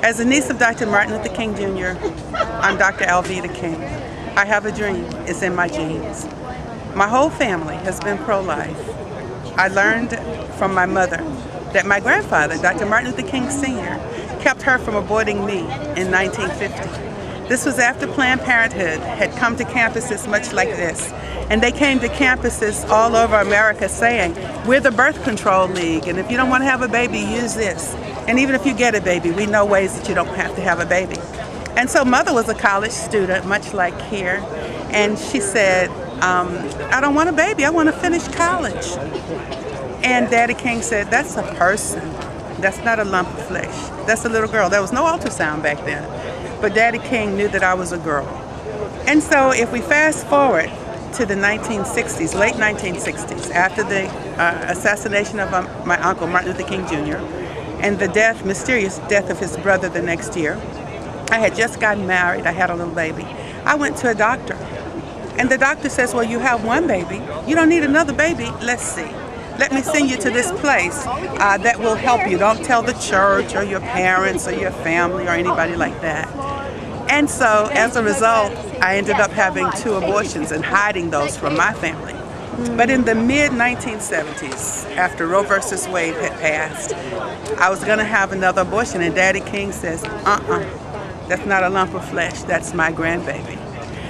As a niece of Dr. Martin Luther King Jr., I'm Dr. Alveda King. I have a dream. It's in my genes. My whole family has been pro-life. I learned from my mother that my grandfather, Dr. Martin Luther King Sr., kept her from aborting me in 1950. This was after Planned Parenthood had come to campuses much like this. And they came to campuses all over America saying, we're the birth control league, and if you don't want to have a baby, use this. And even if you get a baby, we know ways that you don't have to have a baby. And so mother was a college student, much like here, and she said, I don't want a baby, I want to finish college. And Daddy King said, that's a person. That's not a lump of flesh. That's a little girl. There was no ultrasound back then. But Daddy King knew that I was a girl. And so if we fast forward to the 1960s, late 1960s, after the assassination of my uncle, Martin Luther King Jr., and the mysterious death of his brother the next year, I had just gotten married. I had a little baby. I went to a doctor. And the doctor says, well, you have one baby. You don't need another baby. Let's see. Let me send you to this place that will help you. Don't tell the church or your parents or your family or anybody like that. And so, as a result, I ended up having 2 abortions and hiding those from my family. But in the mid-1970s, after Roe versus Wade had passed, I was going to have another abortion, and Daddy King says, that's not a lump of flesh, that's my grandbaby.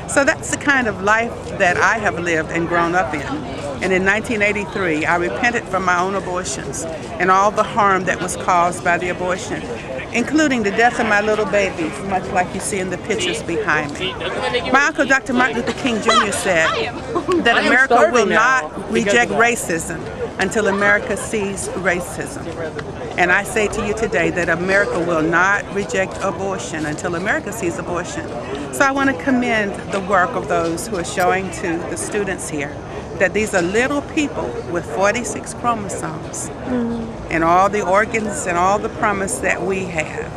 So that's the kind of life that I have lived and grown up in. And in 1983, I repented from my own abortions and all the harm that was caused by the abortion, including the death of my little babies, much like you see in the pictures behind me. My uncle, Dr. Martin Luther King Jr., said that America will not reject racism until America sees racism. And I say to you today that America will not reject abortion until America sees abortion. So I want to commend the work of those who are showing to the students here that these are little people with 46 chromosomes and all the organs and all the promise that we have.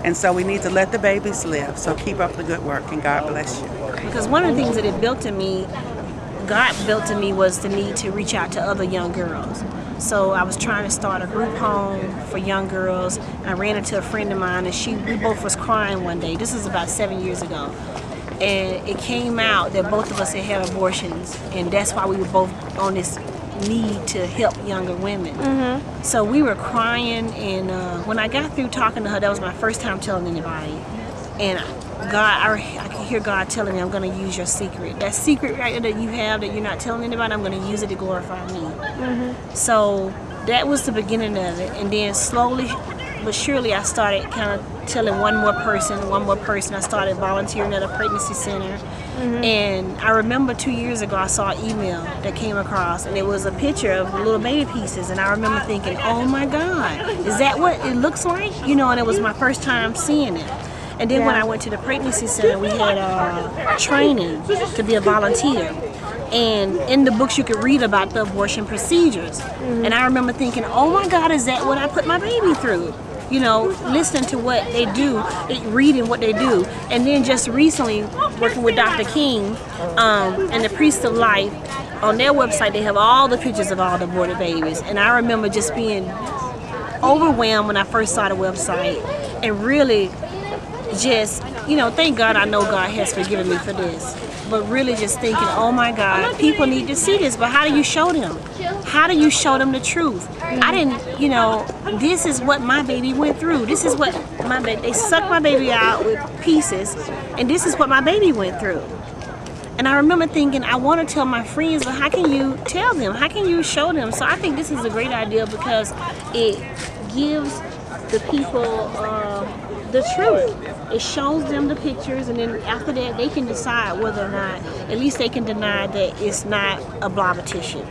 And so we need to let the babies live. So keep up the good work, and God bless you. Because one of the things that God built in me was the need to reach out to other young girls. So I was trying to start a group home for young girls. I ran into a friend of mine, and we both was crying one day. This is about 7 years ago. And it came out that both of us had abortions, and that's why we were both on this need to help younger women. So we were crying, and when I got through talking to her, that was my first time telling anybody. And I could hear God telling me, I'm going to use your secret. That secret right there that you have that you're not telling anybody, I'm going to use it to glorify me. So that was the beginning of it. And then slowly but surely I started kind of telling one more person. I started volunteering at a pregnancy center. And I remember 2 years ago I saw an email that came across, and it was a picture of little baby pieces, and I remember thinking, oh my God, is that what it looks like? You know, and it was my first time seeing it. And then when I went to the pregnancy center, we had training to be a volunteer. And in the books you could read about the abortion procedures. And I remember thinking, oh my God, is that what I put my baby through? You know, listening to what they do, reading what they do. And then just recently, working with Dr. King and the Priest of Life, on their website they have all the pictures of all the aborted babies. And I remember just being overwhelmed when I first saw the website, and really just, you know, thank God I know God has forgiven me for this. But really just thinking, oh my God, people need to see this, but how do you show them? How do you show them the truth? I didn't, you know, this is what my baby went through. This is what they sucked my baby out with pieces, and this is what my baby went through. And I remember thinking, I want to tell my friends, but how can you tell them? How can you show them? So I think this is a great idea because it gives the people the truth. It shows them the pictures, and then after that they can decide whether or not, at least they can deny that it's not a blob of tissue.